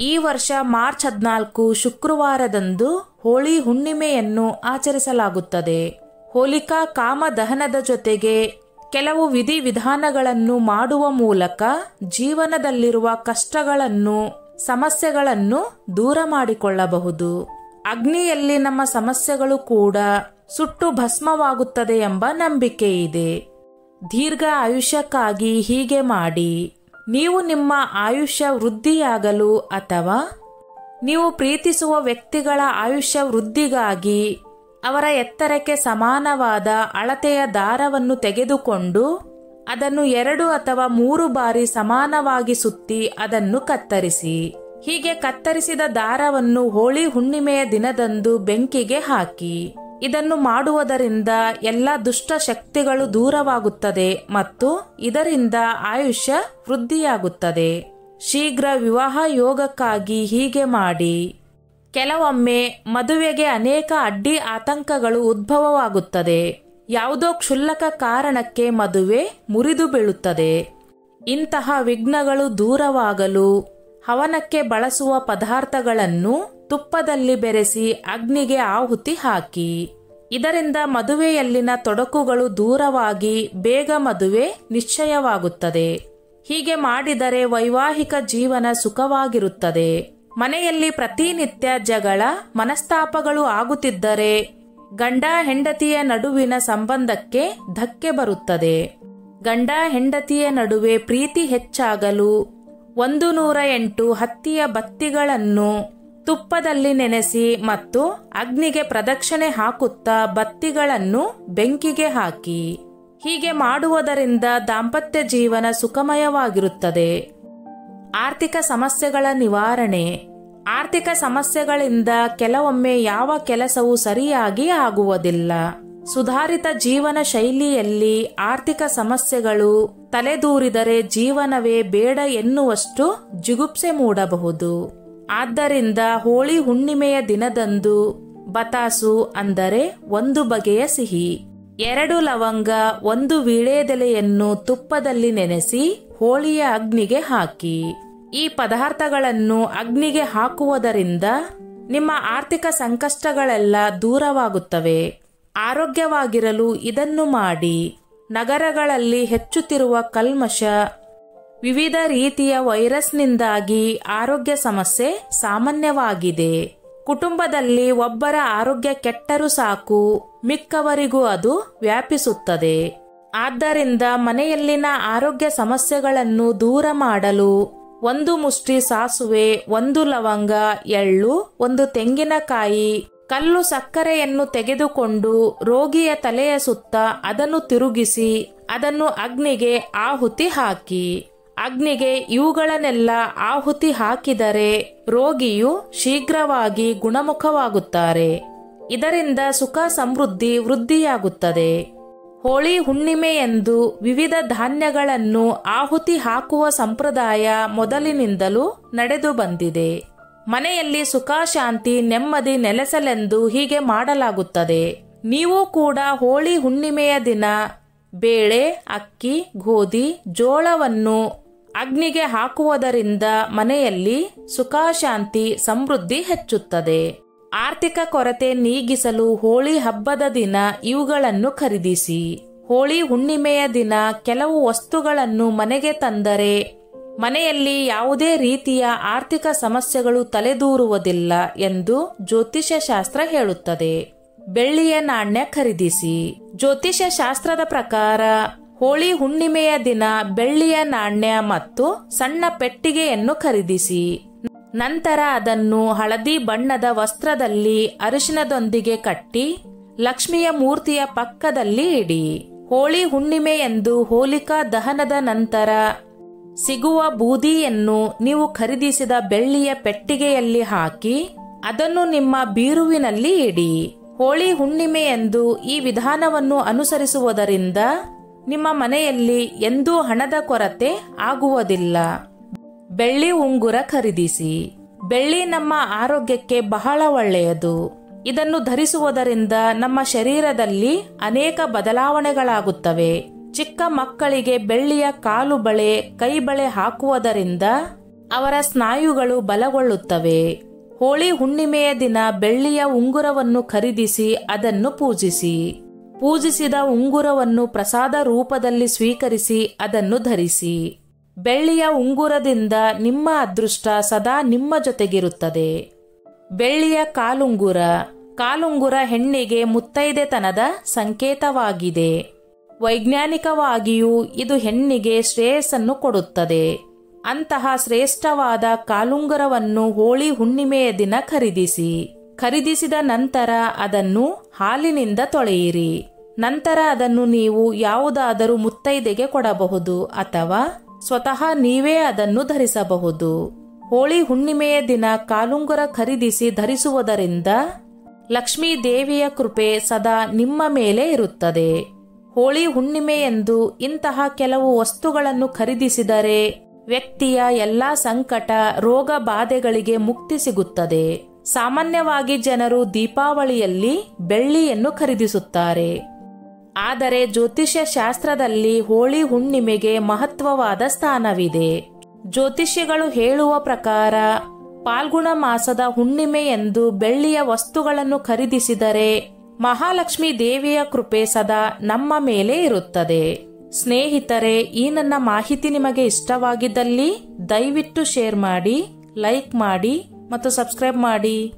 ಈ ವರ್ಷ ಮಾರ್ಚ್ 14 ಶುಕ್ರವಾರದಂದು ಹೋಳಿ ಹುಣ್ಣಿಮೆಯನ್ನು ಆಚರಿಸಲಾಗುತ್ತದೆ. ಹೋಲಿಕಾ ಕಾಮ ದಹನದ ಜೊತೆಗೆ ಕೆಲವು ವಿಧಿವಿಧಾನಗಳನ್ನು ಮಾಡುವ ಮೂಲಕ ಜೀವನದಲ್ಲಿರುವ ಕಷ್ಟಗಳನ್ನು, ಸಮಸ್ಯೆಗಳನ್ನು ದೂರ ಮಾಡಿಕೊಳ್ಳಬಹುದು. ಅಗ್ನಿಯಲ್ಲಿ ನಮ್ಮ ಸಮಸ್ಯೆಗಳು ಕೂಡ ಸುಟ್ಟು ಭಸ್ಮವಾಗುತ್ತದೆ ಎಂಬ ನಂಬಿಕೆ ಇದೆ. ದೀರ್ಘ ಆಯುಷ್ಯಕ್ಕಾಗಿ ಹೀಗೆ ಮಾಡಿ. ನೀವು ನಿಮ್ಮ ಆಯುಷ್ಯ ವೃದ್ಧಿಯಾಗಲು ಅಥವಾ ನೀವು ಪ್ರೀತಿಸುವ ವ್ಯಕ್ತಿಗಳ ಆಯುಷ್ಯ ವೃದ್ಧಿಗಾಗಿ ಅವರ ಎತ್ತರಕ್ಕೆ ಸಮಾನವಾದ ಅಳತೆಯ ದಾರವನ್ನು ತೆಗೆದುಕೊಂಡು ಅದನ್ನು 2 ಅಥವಾ 3 ಬಾರಿ ಸಮಾನವಾಗಿ ಸುತ್ತಿ ಅದನ್ನು ಕತ್ತರಿಸಿ. ಹೀಗೆ ಕತ್ತರಿಸಿದ ದಾರವನ್ನು ಹೋಳಿ ಹುಣ್ಣಿಮೆಯ ದಿನದಂದು ಬೆಂಕಿಗೆ ಹಾಕಿ. ಇದನ್ನು ಮಾಡುವುದರಿಂದ ಎಲ್ಲ ದುಷ್ಟ ಶಕ್ತಿಗಳು ದೂರವಾಗುತ್ತದೆ ಮತ್ತು ಇದರಿಂದ ಆಯುಷ್ಯ ವೃದ್ಧಿಯಾಗುತ್ತದೆ. ಶೀಘ್ರ ವಿವಾಹ ಯೋಗಕ್ಕಾಗಿ ಹೀಗೆ ಮಾಡಿ. ಕೆಲವೊಮ್ಮೆ ಮದುವೆಗೆ ಅನೇಕ ಅಡ್ಡಿ ಆತಂಕಗಳು ಉದ್ಭವವಾಗುತ್ತದೆ. ಯಾವುದೋ ಕ್ಷುಲ್ಲಕ ಕಾರಣಕ್ಕೆ ಮದುವೆ ಮುರಿದು ಬೀಳುತ್ತದೆ. ಇಂತಹ ವಿಘ್ನಗಳು ದೂರವಾಗಲು ಹವನಕ್ಕೆ ಬಳಸುವ ಪದಾರ್ಥಗಳನ್ನು ತುಪ್ಪದಲ್ಲಿ ಬೆರೆಸಿ ಅಗ್ನಿಗೆ ಆಹುತಿ ಹಾಕಿ. ಇದರಿಂದ ಮದುವೆಯಲ್ಲಿನ ತೊಡಕುಗಳು ದೂರವಾಗಿ ಬೇಗ ಮದುವೆ ನಿಶ್ಚಯವಾಗುತ್ತದೆ. ಹೀಗೆ ಮಾಡಿದರೆ ವೈವಾಹಿಕ ಜೀವನ ಸುಖವಾಗಿರುತ್ತದೆ. ಮನೆಯಲ್ಲಿ ಪ್ರತಿನಿತ್ಯ ಜಗಳ, ಮನಸ್ತಾಪಗಳು ಆಗುತ್ತಿದ್ದರೆ ಗಂಡ ಹೆಂಡತಿಯ ನಡುವಿನ ಸಂಬಂಧಕ್ಕೆ ಧಕ್ಕೆ ಬರುತ್ತದೆ. ಗಂಡ ಹೆಂಡತಿಯ ನಡುವೆ ಪ್ರೀತಿ ಹೆಚ್ಚಾಗಲು 108 ಹತ್ತಿಯ ಬತ್ತಿಗಳನ್ನು ತುಪ್ಪದಲ್ಲಿ ನೆನೆಸಿ ಮತ್ತು ಅಗ್ನಿಗೆ ಪ್ರದಕ್ಷಿಣೆ ಹಾಕುತ್ತಾ ಬತ್ತಿಗಳನ್ನು ಬೆಂಕಿಗೆ ಹಾಕಿ. ಹೀಗೆ ಮಾಡುವುದರಿಂದ ದಾಂಪತ್ಯ ಜೀವನ ಸುಖಮಯವಾಗಿರುತ್ತದೆ. ಆರ್ಥಿಕ ಸಮಸ್ಯೆಗಳ ನಿವಾರಣೆ. ಆರ್ಥಿಕ ಸಮಸ್ಯೆಗಳಿಂದ ಕೆಲವೊಮ್ಮೆ ಯಾವ ಕೆಲಸವೂ ಸರಿಯಾಗಿ ಆಗುವುದಿಲ್ಲ. ಸುಧಾರಿತ ಜೀವನ ಶೈಲಿಯಲ್ಲಿ ಆರ್ಥಿಕ ಸಮಸ್ಯೆಗಳು ತಲೆದೂರಿದರೆ ಜೀವನವೇ ಬೇಡ ಎನ್ನುವಷ್ಟು ಜಿಗುಪ್ಸೆ ಮೂಡಬಹುದು. ಆದ್ದರಿಂದ ಹೋಳಿ ಹುಣ್ಣಿಮೆಯ ದಿನದಂದು ಬತಾಸು ಅಂದರೆ 1 ಬಗೆಯ ಸಿಹಿ, 2 ಲವಂಗ, 1 ವೀಳ್ಯದೆಲೆಯನ್ನು ತುಪ್ಪದಲ್ಲಿ ನೆನೆಸಿ ಹೋಳಿಯ ಅಗ್ನಿಗೆ ಹಾಕಿ. ಈ ಪದಾರ್ಥಗಳನ್ನು ಅಗ್ನಿಗೆ ಹಾಕುವುದರಿಂದ ನಿಮ್ಮ ಆರ್ಥಿಕ ಸಂಕಷ್ಟಗಳೆಲ್ಲ ದೂರವಾಗುತ್ತವೆ. ಆರೋಗ್ಯವಾಗಿರಲು ಇದನ್ನು ಮಾಡಿ. ನಗರಗಳಲ್ಲಿ ಹೆಚ್ಚುತ್ತಿರುವ ಕಲ್ಮಶ, ವಿವಿಧ ರೀತಿಯ ವೈರಸ್ನಿಂದಾಗಿ ಆರೋಗ್ಯ ಸಮಸ್ಯೆ ಸಾಮಾನ್ಯವಾಗಿದೆ. ಕುಟುಂಬದಲ್ಲಿ ಒಬ್ಬರ ಆರೋಗ್ಯ ಕೆಟ್ಟರೂ ಸಾಕು, ಮಿಕ್ಕವರಿಗೂ ಅದು ವ್ಯಾಪಿಸುತ್ತದೆ. ಆದ್ದರಿಂದ ಮನೆಯಲ್ಲಿನ ಆರೋಗ್ಯ ಸಮಸ್ಯೆಗಳನ್ನು ದೂರ ಮಾಡಲು 1 ಮುಷ್ಟಿ ಸಾಸುವೆ, 1 ಲವಂಗ, ಎಳ್ಳು, 1 ತೆಂಗಿನಕಾಯಿ, ಕಲ್ಲು ಸಕ್ಕರೆಯನ್ನು ತೆಗೆದುಕೊಂಡು ರೋಗಿಯ ತಲೆಯ ಸುತ್ತ ಅದನ್ನು ತಿರುಗಿಸಿ ಅದನ್ನು ಅಗ್ನಿಗೆ ಆಹುತಿ ಹಾಕಿ. ಅಗ್ನಿಗೆ ಇವುಗಳನ್ನೆಲ್ಲ ಆಹುತಿ ಹಾಕಿದರೆ ರೋಗಿಯು ಶೀಘ್ರವಾಗಿ ಗುಣಮುಖವಾಗುತ್ತಾರೆ. ಇದರಿಂದ ಸುಖ ಸಮೃದ್ಧಿ ವೃದ್ಧಿಯಾಗುತ್ತದೆ. ಹೋಳಿ ಹುಣ್ಣಿಮೆಯಂದು ವಿವಿಧ ಧಾನ್ಯಗಳನ್ನು ಆಹುತಿ ಹಾಕುವ ಸಂಪ್ರದಾಯ ಮೊದಲಿನಿಂದಲೂ ನಡೆದು ಬಂದಿದೆ. ಮನೆಯಲ್ಲಿ ಸುಖ, ಶಾಂತಿ, ನೆಮ್ಮದಿ ನೆಲೆಸಲೆಂದು ಹೀಗೆ ಮಾಡಲಾಗುತ್ತದೆ. ನೀವು ಕೂಡ ಹೋಳಿ ಹುಣ್ಣಿಮೆಯ ದಿನ ಬೇಳೆ, ಅಕ್ಕಿ, ಗೋಧಿ, ಜೋಳವನ್ನು ಅಗ್ನಿಗೆ ಹಾಕುವುದರಿಂದ ಮನೆಯಲ್ಲಿ ಸುಖ, ಶಾಂತಿ, ಸಮೃದ್ಧಿ ಹೆಚ್ಚುತ್ತದೆ. ಆರ್ಥಿಕ ಕೊರತೆ ನೀಗಿಸಲು ಹೋಳಿ ಹಬ್ಬದ ದಿನ ಇವುಗಳನ್ನು ಖರೀದಿಸಿ. ಹೋಳಿ ಹುಣ್ಣಿಮೆಯ ದಿನ ಕೆಲವು ವಸ್ತುಗಳನ್ನು ಮನೆಗೆ ತಂದರೆ ಮನೆಯಲ್ಲಿ ಯಾವುದೇ ರೀತಿಯ ಆರ್ಥಿಕ ಸಮಸ್ಯೆಗಳು ತಲೆದೂರುವುದಿಲ್ಲ ಎಂದು ಜ್ಯೋತಿಷ್ಯ ಶಾಸ್ತ್ರ ಹೇಳುತ್ತದೆ. ಬೆಳ್ಳಿಯ ನಾಣ್ಯ ಖರೀದಿಸಿ. ಜ್ಯೋತಿಷ್ಯ ಶಾಸ್ತ್ರದ ಪ್ರಕಾರ ಹೋಳಿ ಹುಣ್ಣಿಮೆಯ ದಿನ ಬೆಳ್ಳಿಯ ನಾಣ್ಯ ಮತ್ತು ಸಣ್ಣ ಪೆಟ್ಟಿಗೆಯನ್ನು ಖರೀದಿಸಿ. ನಂತರ ಅದನ್ನು ಹಳದಿ ಬಣ್ಣದ ವಸ್ತ್ರದಲ್ಲಿ ಅರಿಶಿನದೊಂದಿಗೆ ಕಟ್ಟಿ ಲಕ್ಷ್ಮಿಯ ಮೂರ್ತಿಯ ಪಕ್ಕದಲ್ಲಿ ಇಡಿ. ಹೋಳಿ ಹುಣ್ಣಿಮೆಯಂದು ಹೋಲಿಕಾ ದಹನದ ನಂತರ ಸಿಗುವ ಬೂದಿಯನ್ನು ನೀವು ಖರೀದಿಸಿದ ಬೆಳ್ಳಿಯ ಪೆಟ್ಟಿಗೆಯಲ್ಲಿ ಹಾಕಿ ಅದನ್ನು ನಿಮ್ಮ ಬೀರುವಿನಲ್ಲಿ ಇಡಿ. ಹೋಳಿ ಹುಣ್ಣಿಮೆಯಂದು ಈ ವಿಧಾನವನ್ನು ಅನುಸರಿಸುವುದರಿಂದ ನಿಮ್ಮ ಮನೆಯಲ್ಲಿ ಎಂದೂ ಹಣದ ಕೊರತೆ ಆಗುವುದಿಲ್ಲ. ಬೆಳ್ಳಿ ಉಂಗುರ ಖರೀದಿಸಿ. ಬೆಳ್ಳಿ ನಮ್ಮ ಆರೋಗ್ಯಕ್ಕೆ ಬಹಳ ಒಳ್ಳೆಯದು. ಇದನ್ನು ಧರಿಸುವುದರಿಂದ ನಮ್ಮ ಶರೀರದಲ್ಲಿ ಅನೇಕ ಬದಲಾವಣೆಗಳಾಗುತ್ತವೆ. ಚಿಕ್ಕ ಮಕ್ಕಳಿಗೆ ಬೆಳ್ಳಿಯ ಕಾಲು ಬಳೆ, ಕೈ ಬಳೆ ಹಾಕುವುದರಿಂದ ಅವರ ಸ್ನಾಯುಗಳು ಬಲಗೊಳ್ಳುತ್ತವೆ. ಹೋಳಿ ಹುಣ್ಣಿಮೆಯ ದಿನ ಬೆಳ್ಳಿಯ ಉಂಗುರವನ್ನು ಖರೀದಿಸಿ ಅದನ್ನು ಪೂಜಿಸಿ. ಪೂಜಿಸಿದ ಉಂಗುರವನ್ನು ಪ್ರಸಾದ ರೂಪದಲ್ಲಿ ಸ್ವೀಕರಿಸಿ ಅದನ್ನು ಧರಿಸಿ. ಬೆಳ್ಳಿಯ ಉಂಗುರದಿಂದ ನಿಮ್ಮ ಅದೃಷ್ಟ ಸದಾ ನಿಮ್ಮ ಜೊತೆಗಿರುತ್ತದೆ. ಬೆಳ್ಳಿಯ ಕಾಲುಂಗುರ. ಕಾಲುಂಗುರ ಹೆಣ್ಣಿಗೆ ಮುತ್ತೈದೆತನದ ಸಂಕೇತವಾಗಿದೆ. ವೈಜ್ಞಾನಿಕವಾಗಿಯೂ ಇದು ಹೆಣ್ಣಿಗೆ ಶ್ರೇಯಸ್ಸನ್ನು ಕೊಡುತ್ತದೆ. ಅಂತಹ ಶ್ರೇಷ್ಠವಾದ ಕಾಲುಂಗುರವನ್ನು ಹೋಳಿ ಹುಣ್ಣಿಮೆಯ ದಿನ ಖರೀದಿಸಿ. ಖರೀದಿಸಿದ ನಂತರ ಅದನ್ನು ಹಾಲಿನಿಂದ ತೊಳೆಯಿರಿ. ನಂತರ ಅದನ್ನು ನೀವು ಯಾವುದಾದರೂ ಮುತ್ತೈದೆಗೆ ಕೊಡಬಹುದು ಅಥವಾ ಸ್ವತಃ ನೀವೇ ಅದನ್ನು ಧರಿಸಬಹುದು. ಹೋಳಿ ಹುಣ್ಣಿಮೆಯ ದಿನ ಕಾಲುಂಗುರ ಖರೀದಿಸಿ ಧರಿಸುವುದರಿಂದ ಲಕ್ಷ್ಮೀ ದೇವಿಯ ಕೃಪೆ ಸದಾ ನಿಮ್ಮ ಮೇಲೆ ಇರುತ್ತದೆ. ಹೋಳಿ ಹುಣ್ಣಿಮೆಯಂದು ಇಂತಹ ಕೆಲವು ವಸ್ತುಗಳನ್ನು ಖರೀದಿಸಿದರೆ ವ್ಯಕ್ತಿಯ ಎಲ್ಲಾ ಸಂಕಟ ರೋಗ ಬಾಧೆಗಳಿಗೆ ಮುಕ್ತಿ ಸಿಗುತ್ತದೆ. ಸಾಮಾನ್ಯವಾಗಿ ಜನರು ದೀಪಾವಳಿಯಲ್ಲಿ ಬೆಳ್ಳಿಯನ್ನು ಖರೀದಿಸುತ್ತಾರೆ. ಆದರೆ ಜ್ಯೋತಿಷ್ಯ ಶಾಸ್ತ್ರದಲ್ಲಿ ಹೋಳಿ ಹುಣ್ಣಿಮೆಗೆ ಮಹತ್ವವಾದ ಸ್ಥಾನವಿದೆ. ಜ್ಯೋತಿಷ್ಯಗಳು ಹೇಳುವ ಪ್ರಕಾರ ಫಾಲ್ಗುಣ ಮಾಸದ ಹುಣ್ಣಿಮೆಯಂದು ಬೆಳ್ಳಿಯ ವಸ್ತುಗಳನ್ನು ಖರೀದಿಸಿದರೆ ಮಹಾಲಕ್ಷ್ಮಿ ದೇವಿಯ ಕೃಪೆ ಸದಾ ನಮ್ಮ ಮೇಲೆ ಇರುತ್ತದೆ. ಸ್ನೇಹಿತರೆ, ಈ ನನ್ನ ಮಾಹಿತಿ ನಿಮಗೆ ಇಷ್ಟವಾಗಿದ್ದಲ್ಲಿ ದಯವಿಟ್ಟು ಶೇರ್ ಮಾಡಿ, ಲೈಕ್ ಮಾಡಿ ಮತ್ತು ಸಬ್ಸ್ಕ್ರೈಬ್ ಮಾಡಿ.